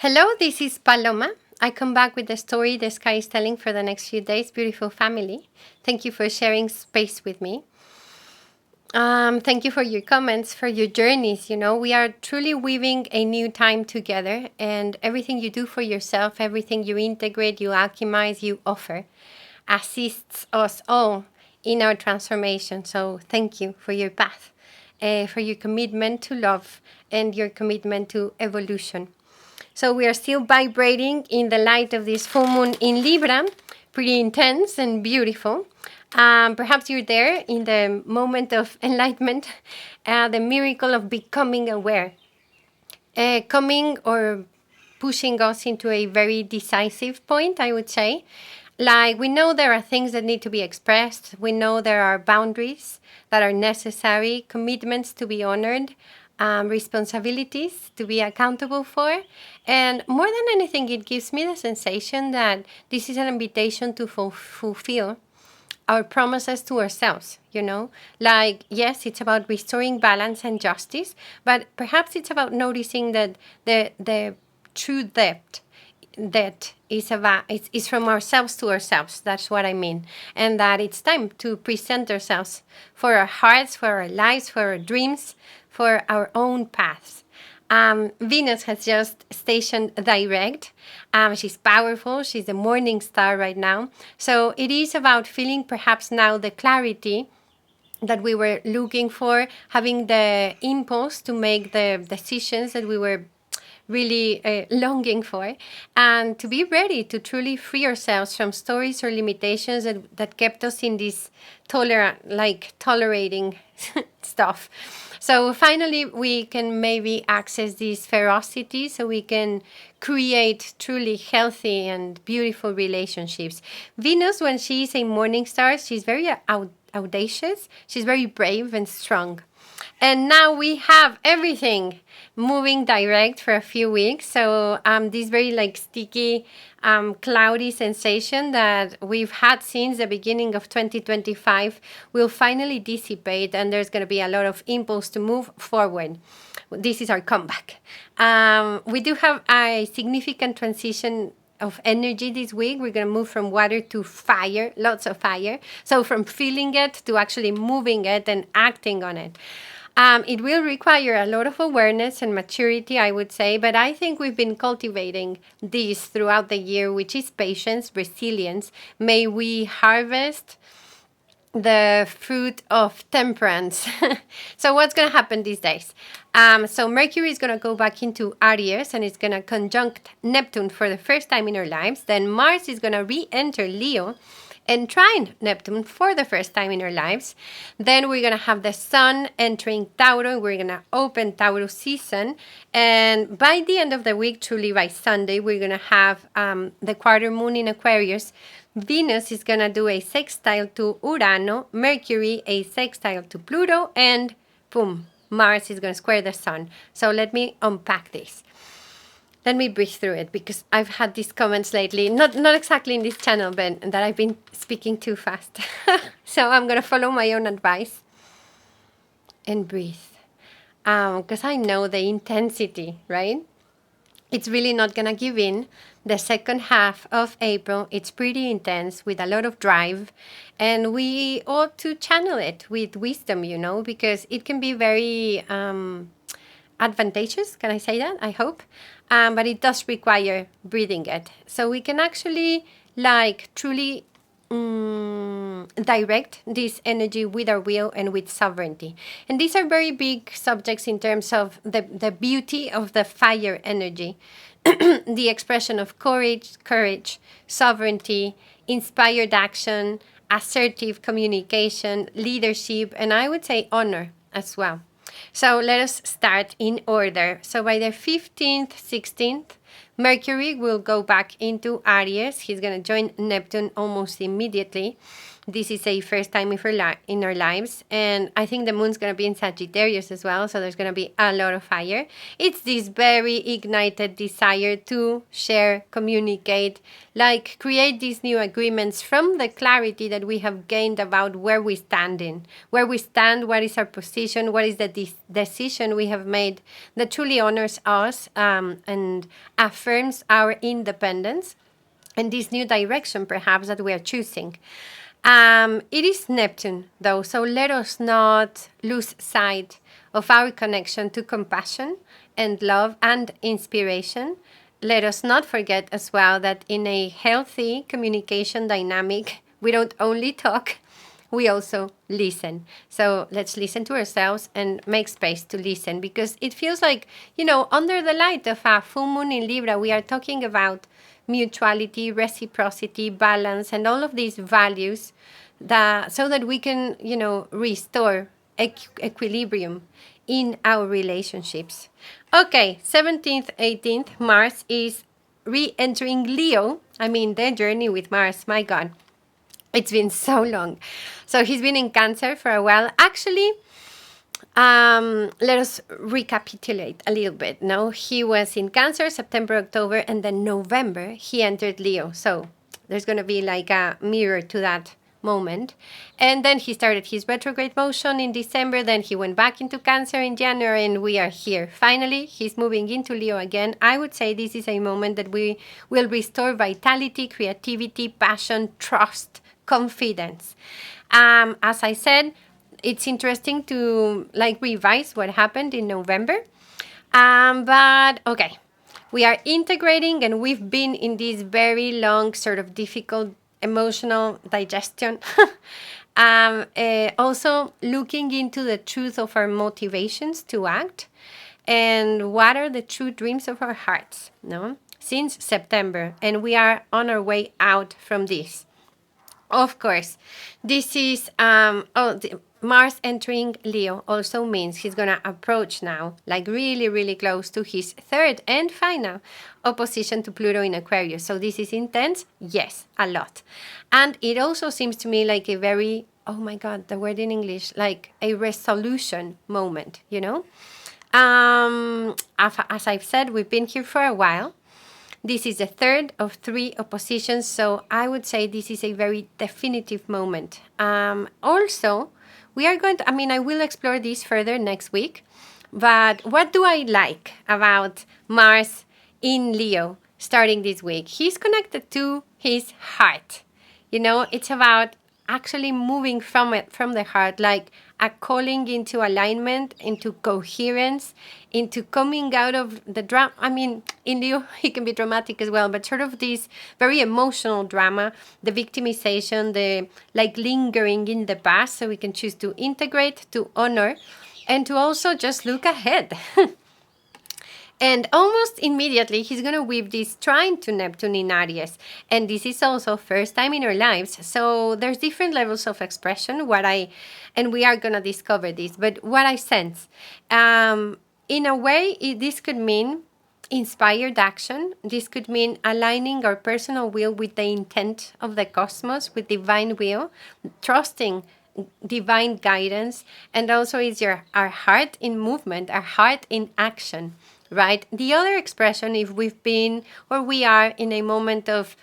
Hello, this is Paloma. I come back with the story the sky is telling for the next few days. Beautiful family. Thank you for sharing space with me. Thank you for your comments, for your journeys. You know, we are truly weaving a new time together, and everything you do for yourself, everything you integrate, you alchemize, you offer, assists us all in our transformation. So thank you for your path, for your commitment to love and your commitment to evolution. So we are still vibrating in the light of this full moon in Libra, pretty intense and beautiful. Perhaps you're there in the moment of enlightenment, the miracle of becoming aware, coming or pushing us into a very decisive point, I would say. Like, we know there are things that need to be expressed. We know there are boundaries that are necessary, commitments to be honored, responsibilities to be accountable for. And more than anything, it gives me the sensation that this is an invitation to fulfill our promises to ourselves, you know? Like, yes, it's about restoring balance and justice, but perhaps it's about noticing that the true depth that is from ourselves to ourselves. That's what I mean. And that it's time to present ourselves for our hearts, for our lives, for our dreams, for our own paths. Venus has just stationed direct. She's powerful. She's the morning star right now. So it is about feeling perhaps now the clarity that we were looking for, having the impulse to make the decisions that we were really longing for, and to be ready to truly free ourselves from stories or limitations that kept us in this tolerating stuff. So finally we can maybe access this ferocity so we can create truly healthy and beautiful relationships. Venus, when she is a morning star, she's very audacious, she's very brave and strong. And now we have everything moving direct for a few weeks. So this very sticky, cloudy sensation that we've had since the beginning of 2025 will finally dissipate, and there's going to be a lot of impulse to move forward. This is our comeback. We do have a significant transition of energy this week. We're going to move from water to fire, lots of fire. So from feeling it to actually moving it and acting on it. It will require a lot of awareness and maturity, I would say, but I think we've been cultivating this throughout the year, which is patience, resilience. May we harvest the fruit of temperance. So what's going to happen these days? So Mercury is going to go back into Aries, and it's going to conjunct Neptune for the first time in our lives. Then Mars is going to re-enter Leo and trine Neptune for the first time in our lives. Then we're going to have the Sun entering Taurus. We're going to open Taurus season. And by the end of the week, truly by Sunday, we're going to have the quarter moon in Aquarius. Venus is going to do a sextile to Urano, Mercury a sextile to Pluto, and boom, Mars is going to square the Sun. So let me unpack this. Let me breathe through it, because I've had these comments lately, not exactly in this channel, but that I've been speaking too fast. So I'm going to follow my own advice and breathe. Because I know the intensity, right? It's really not going to give in. The second half of April, it's pretty intense with a lot of drive. And we ought to channel it with wisdom, you know, because it can be very advantageous. Can I say that? I hope. But it does require breathing it. So we can actually truly direct this energy with our will and with sovereignty. And these are very big subjects in terms of the beauty of the fire energy, the expression of courage, sovereignty, inspired action, assertive communication, leadership, and I would say honor as well. So let us start in order. So by the 15th, 16th, Mercury will go back into Aries. He's going to join Neptune almost immediately. This is a first time in our lives. And I think the moon's going to be in Sagittarius as well. So there's going to be a lot of fire. It's this very ignited desire to share, communicate, like create these new agreements from the clarity that we have gained about where we stand in, where we stand, what is our position, what is the decision we have made that truly honors us and affirms our independence and this new direction perhaps that we are choosing. It is Neptune though, so let us not lose sight of our connection to compassion and love and inspiration. Let us not forget as well that in a healthy communication dynamic, we don't only talk, we also listen. So let's listen to ourselves and make space to listen, because it feels like, under the light of a full moon in Libra, we are talking about mutuality, reciprocity, balance, and all of these values so that we can, restore equilibrium in our relationships. Okay, 17th, 18th, Mars is re-entering Leo. I mean, the journey with Mars, my God, it's been so long. So he's been in Cancer for a while. Actually, let us recapitulate a little bit. No, he was in Cancer, September, October, and then November, he entered Leo. So there's going to be like a mirror to that moment. And then he started his retrograde motion in December. Then he went back into Cancer in January, and we are here. Finally, he's moving into Leo again. I would say this is a moment that we will restore vitality, creativity, passion, trust, confidence. As I said, it's interesting to revise what happened in November. But okay, we are integrating, and we've been in this very long, sort of difficult emotional digestion. Also looking into the truth of our motivations to act and what are the true dreams of our hearts, since September. And we are on our way out from this. Of course, this is Mars entering Leo also means he's going to approach now, really, really close to his third and final opposition to Pluto in Aquarius. So this is intense? Yes, a lot. And it also seems to me like a very, oh my God, the word in English, like a resolution moment, As I've said, we've been here for a while. This is the third of 3 oppositions, so I would say this is a very definitive moment. Also, we are going to, I will explore this further next week, but what do I like about Mars in Leo starting this week? He's connected to his heart. It's about actually moving from the heart, like a calling into alignment, into coherence, into coming out of the drama. In Leo, he can be dramatic as well, but sort of this very emotional drama, the victimization, the lingering in the past, so we can choose to integrate, to honor, and to also just look ahead. And almost immediately, he's going to weave this trine to Neptune in Aries. And this is also first time in our lives. So there's different levels of expression, and we are going to discover this. But what I sense, in a way, this could mean inspired action. This could mean aligning our personal will with the intent of the cosmos, with divine will, trusting divine guidance, and also is our heart in movement, our heart in action. Right? The other expression, if we've been or we are in a moment of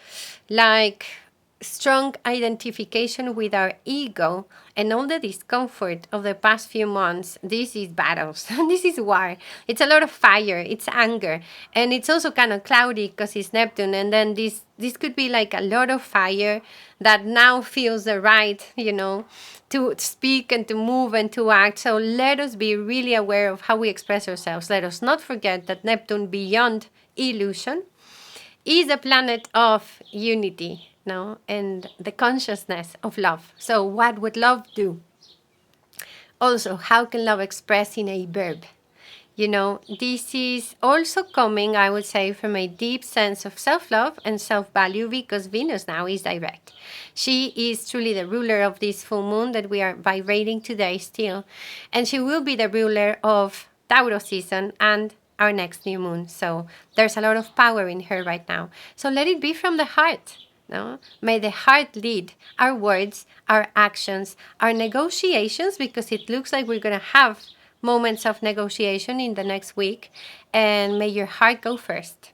strong identification with our ego and all the discomfort of the past few months, this is battles. This is war. It's a lot of fire. It's anger. And it's also kind of cloudy because it's Neptune. And then this could be a lot of fire that now feels the right, to speak and to move and to act. So let us be really aware of how we express ourselves. Let us not forget that Neptune, beyond illusion, is a planet of unity, and the consciousness of love. So what would love do? Also, how can love express in a verb? This is also coming, I would say, from a deep sense of self-love and self-value, because Venus now is direct. She is truly the ruler of this full moon that we are vibrating today still. And she will be the ruler of Taurus season and our next new moon. So there's a lot of power in her right now. So let it be from the heart. No? May the heart lead our words, our actions, our negotiations, because it looks like we're going to have moments of negotiation in the next week. And may your heart go first.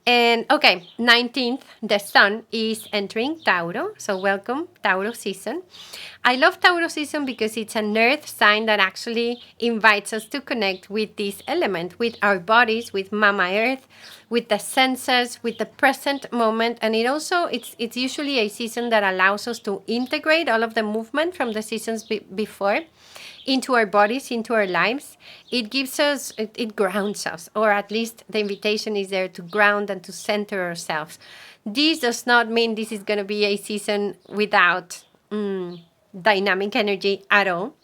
And okay, 19th, the sun is entering Tauro. So welcome, Tauro season. I love Tauro season because it's an earth sign that actually invites us to connect with this element, with our bodies, with Mama Earth, with the senses, with the present moment. And it's usually a season that allows us to integrate all of the movement from the seasons before into our bodies, into our lives. It gives us, it grounds us, or at least the invitation is there to ground and to center ourselves. This does not mean this is going to be a season without dynamic energy at all.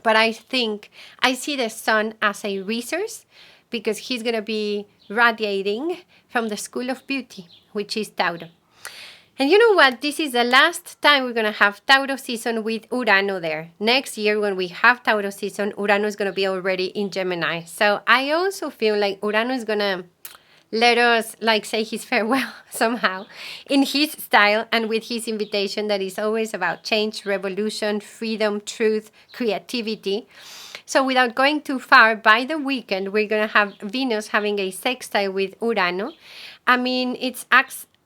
But I think I see the sun as a resource because he's going to be radiating from the school of beauty, which is Tauro. And you know what? This is the last time we're going to have Tauro season with Urano there. Next year, when we have Tauro season, Urano is going to be already in Gemini. So I also feel like Urano is going to let us say his farewell somehow in his style and with his invitation that is always about change, revolution, freedom, truth, creativity. So without going too far, by the weekend, we're going to have Venus having a sextile with Urano. I mean, it's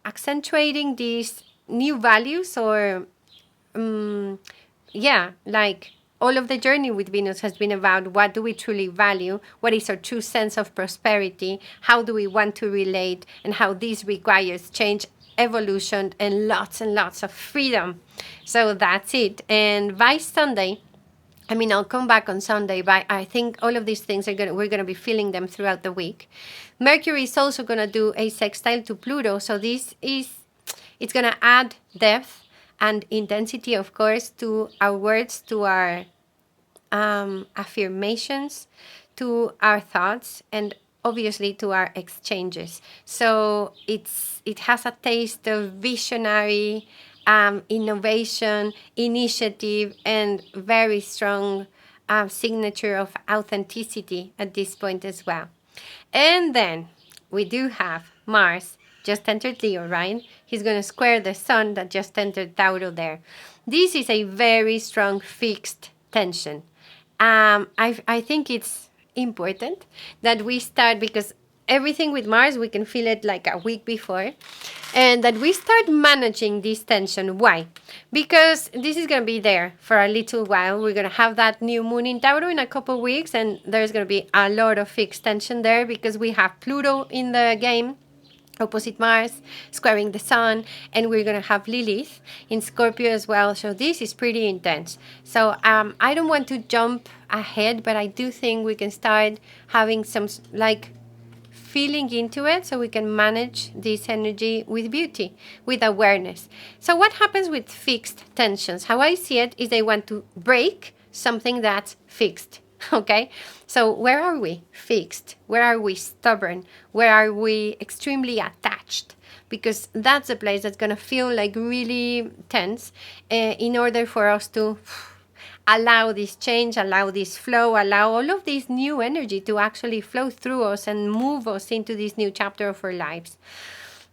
accentuating these new values or all of the journey with Venus has been about what do we truly value, what is our true sense of prosperity, how do we want to relate, and how this requires change, evolution, and lots of freedom. So that's it. And by Sunday, I'll come back on Sunday, but I think all of these things we're gonna be feeling them throughout the week. Mercury is also gonna do a sextile to Pluto, so it's gonna add depth and intensity, of course, to our words, to our affirmations, to our thoughts, and obviously to our exchanges. So it has a taste of visionary, innovation, initiative, and very strong signature of authenticity at this point as well. And then we do have Mars just entered Leo, right? He's going to square the sun that just entered Tauro there. This is a very strong fixed tension. I think it's important that we start, because everything with Mars, we can feel it like a week before, and that we start managing this tension. Why? Because this is going to be there for a little while. We're going to have that new moon in Tauro in a couple of weeks, and there's going to be a lot of fixed tension there because we have Pluto in the game, opposite Mars, squaring the sun, and we're going to have Lilith in Scorpio as well. So this is pretty intense. So I don't want to jump ahead, but I do think we can start having some feeling into it so we can manage this energy with beauty, with awareness. So what happens with fixed tensions? How I see it is they want to break something that's fixed. Okay, so where are we fixed? Where are we stubborn? Where are we extremely attached? Because that's a place that's going to feel like really tense in order for us to allow this change, allow this flow, allow all of this new energy to actually flow through us and move us into this new chapter of our lives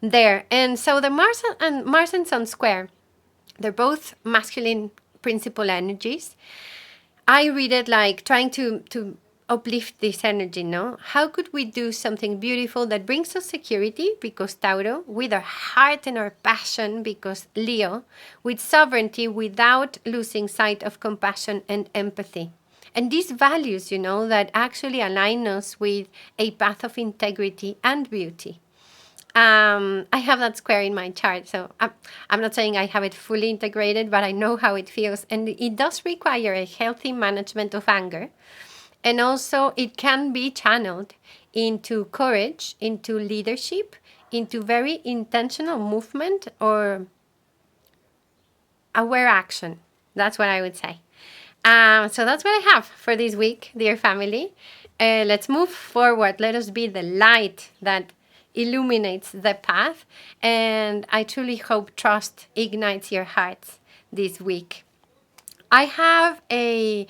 there. And so the Mars and Sun square, they're both masculine principal energies. I read it like trying to uplift this energy, no? How could we do something beautiful that brings us security, because Tauro, with our heart and our passion, because Leo, with sovereignty without losing sight of compassion and empathy. And these values, that actually align us with a path of integrity and beauty. I have that square in my chart, so I'm not saying I have it fully integrated, but I know how it feels. And it does require a healthy management of anger. And also it can be channeled into courage, into leadership, into very intentional movement or aware action. That's what I would say. So that's what I have for this week, dear family. Let's move forward. Let us be the light that illuminates the path, and I truly hope trust ignites your hearts this week. I have a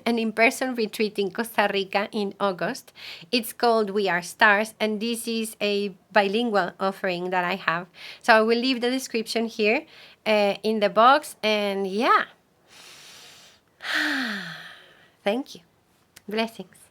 an in-person retreat in Costa Rica in August. It's called We Are Stars, and this is a bilingual offering that I have. So I will leave the description here in the box, and yeah. Thank you. Blessings.